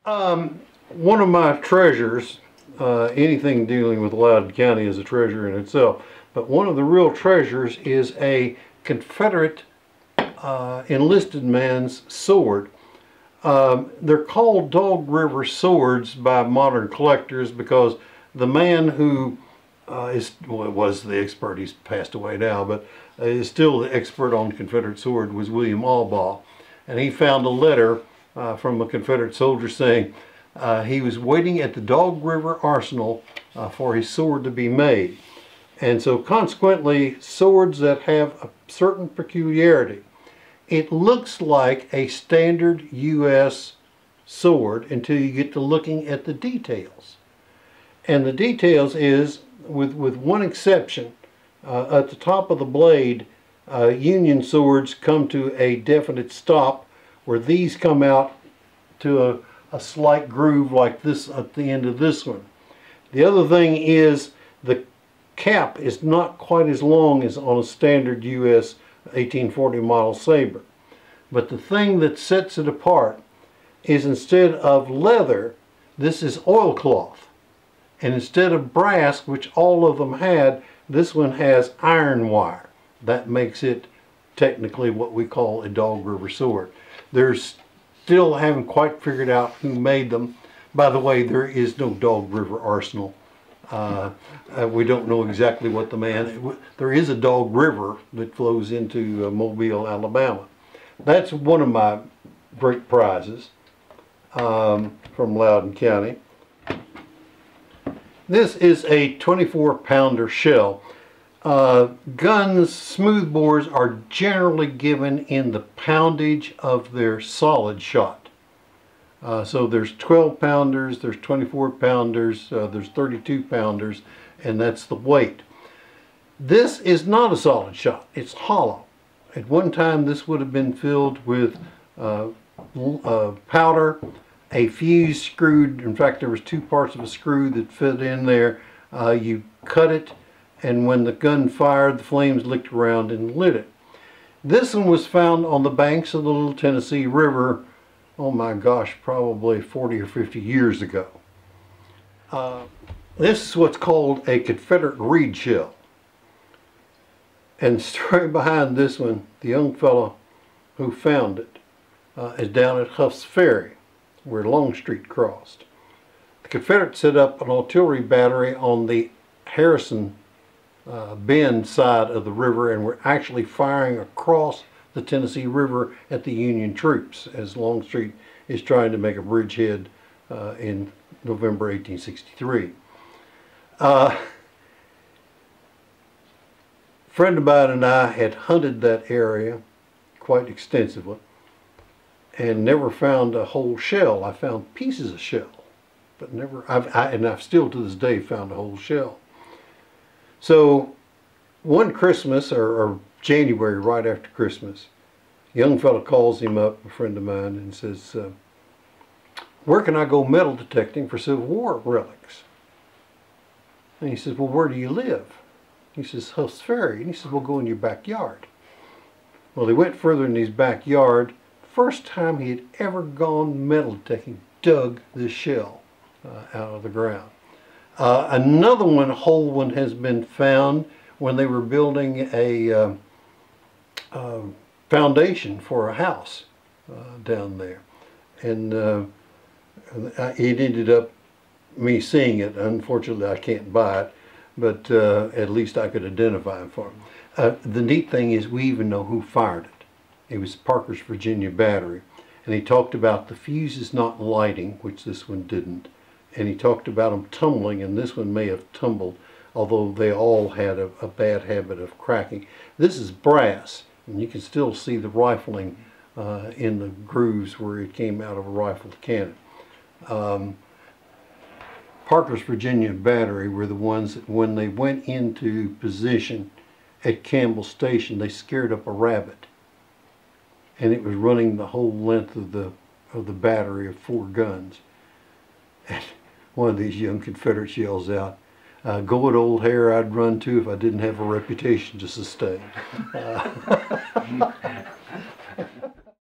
One of my treasures, anything dealing with Loudoun County is a treasure in itself, but one of the real treasures is a Confederate enlisted man's sword. They're called Dog River swords by modern collectors because the man who was the expert, he's passed away now, but is still the expert on Confederate sword, was William Albaugh. And he found a letter from a Confederate soldier saying he was waiting at the Dog River Arsenal for his sword to be made. And so consequently, swords that have a certain peculiarity. It looks like a standard U.S. sword until you get to looking at the details. And the details is, with one exception, at the top of the blade, Union swords come to a definite stop, where these come out to a slight groove like this at the end of this one. The other thing is the cap is not quite as long as on a standard U.S. 1840 model saber. But the thing that sets it apart is, instead of leather, this is oilcloth. And instead of brass, which all of them had, this one has iron wire. That makes it technically what we call a Dog River sword. There's still haven't quite figured out who made them. By the way, there is no Dog River arsenal. We don't know exactly what the man... There is a Dog River that flows into Mobile, Alabama. That's one of my great prizes from Loudoun County. This is a 24-pounder shell. Guns, smoothbores are generally given in the poundage of their solid shot. So there's 12-pounders, there's 24-pounders, there's 32-pounders, and that's the weight. This is not a solid shot, it's hollow. At one time this would have been filled with powder, a fuse screwed. In fact, there was two parts of a screw that fit in there. You cut it, and when the gun fired, the flames licked around and lit it. This one was found on the banks of the Little Tennessee River, oh my gosh, probably 40 or 50 years ago. This is what's called a Confederate reed shell. And the story behind this one, the young fellow who found it is down at Huff's Ferry, where Longstreet crossed. The Confederates set up an artillery battery on the Harrison Bend side of the river, and were actually firing across the Tennessee River at the Union troops as Longstreet is trying to make a bridgehead in November 1863. A friend of mine and I had hunted that area quite extensively and never found a whole shell. I found pieces of shell, but never, I've still to this day found a whole shell. So one Christmas, or January, right after Christmas, a young fellow calls him up, a friend of mine, and says, where can I go metal detecting for Civil War relics? And he says, well, where do you live? He says, Huff's Ferry. And he says, well, go in your backyard. Well, he went further in his backyard. First time he had ever gone metal detecting, dug this shell out of the ground. Another one, whole one, has been found when they were building a foundation for a house down there. And it ended up me seeing it. Unfortunately, I can't buy it, but at least I could identify him for him. The neat thing is we even know who fired it. It was Parker's Virginia battery. And he talked about the fuses not lighting, which this one didn't. And he talked about them tumbling, and this one may have tumbled, although they all had a bad habit of cracking. This is brass, and you can still see the rifling in the grooves where it came out of a rifled cannon. Parker's Virginia battery were the ones that, when they went into position at Campbell Station, they scared up a rabbit, and it was running the whole length of the battery of 4 guns. And one of these young Confederates yells out, go it old hare, I'd run too if I didn't have a reputation to sustain.